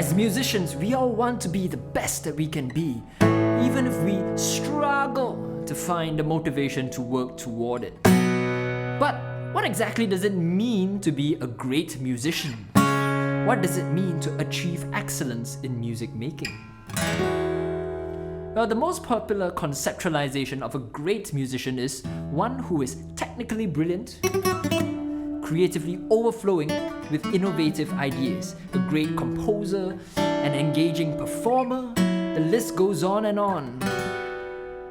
As musicians, we all want to be the best that we can be, even if we struggle to find the motivation to work toward it. But what exactly does it mean to be a great musician? What does it mean to achieve excellence in music making? Well, the most popular conceptualization of a great musician is one who is technically brilliant, creatively overflowing with innovative ideas, a great composer, an engaging performer, the list goes on and on.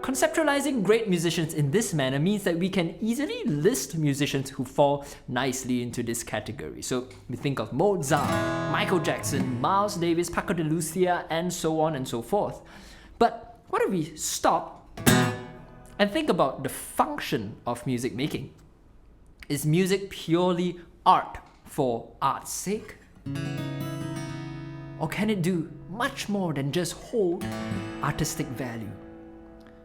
Conceptualizing great musicians in this manner means that we can easily list musicians who fall nicely into this category. So we think of Mozart, Michael Jackson, Miles Davis, Paco de Lucia, and so on and so forth. But what if we stop and think about the function of music making? Is music purely art for art's sake? Or can it do much more than just hold artistic value?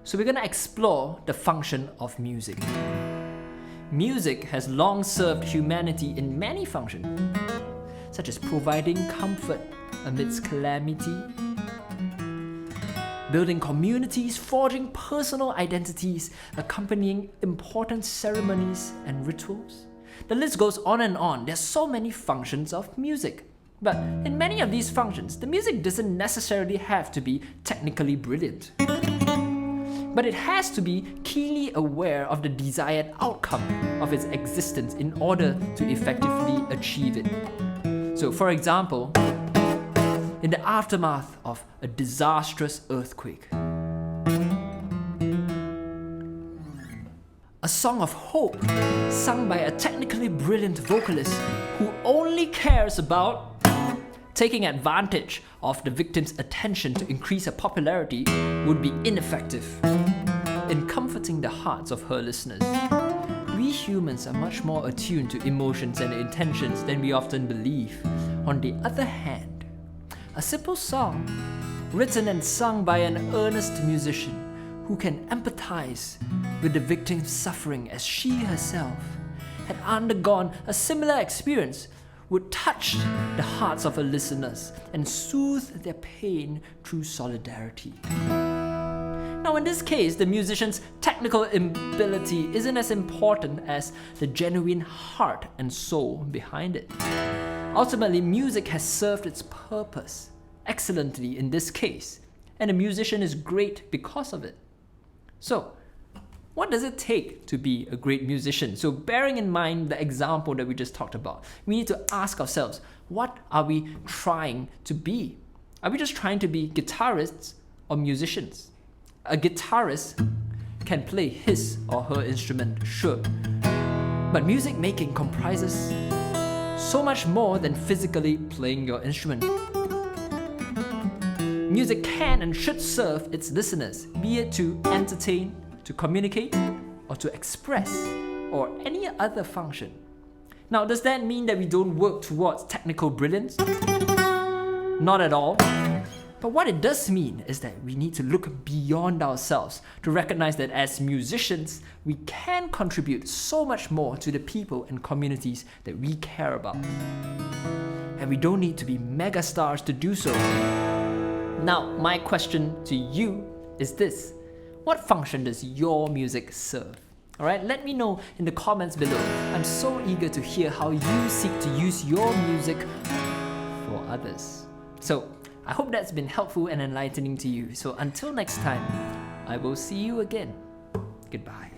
So we're going to explore the function of music. Music has long served humanity in many functions, such as providing comfort amidst calamity, building communities, forging personal identities, accompanying important ceremonies and rituals. The list goes on and on. There's so many functions of music. But in many of these functions, the music doesn't necessarily have to be technically brilliant. But it has to be keenly aware of the desired outcome of its existence in order to effectively achieve it. So, for example, in the aftermath of a disastrous earthquake, a song of hope sung by a technically brilliant vocalist who only cares about taking advantage of the victim's attention to increase her popularity would be ineffective in comforting the hearts of her listeners. We humans are much more attuned to emotions and intentions than we often believe. On the other hand, a simple song, written and sung by an earnest musician who can empathize with the victim's suffering as she herself had undergone a similar experience, would touch the hearts of her listeners and soothe their pain through solidarity. Now, in this case, the musician's technical ability isn't as important as the genuine heart and soul behind it. Ultimately, music has served its purpose excellently in this case, and a musician is great because of it. So, what does it take to be a great musician? So, bearing in mind the example that we just talked about, we need to ask ourselves, what are we trying to be? Are we just trying to be guitarists or musicians? A guitarist can play his or her instrument, sure, but music making comprises so much more than physically playing your instrument. Music can and should serve its listeners, be it to entertain, to communicate, or to express, or any other function. Now, does that mean that we don't work towards technical brilliance? Not at all. But what it does mean is that we need to look beyond ourselves to recognize that as musicians, we can contribute so much more to the people and communities that we care about. And we don't need to be megastars to do so. Now, my question to you is this. What function does your music serve? Alright, let me know in the comments below. I'm so eager to hear how you seek to use your music for others. So, I hope that's been helpful and enlightening to you. So until next time, I will see you again. Goodbye.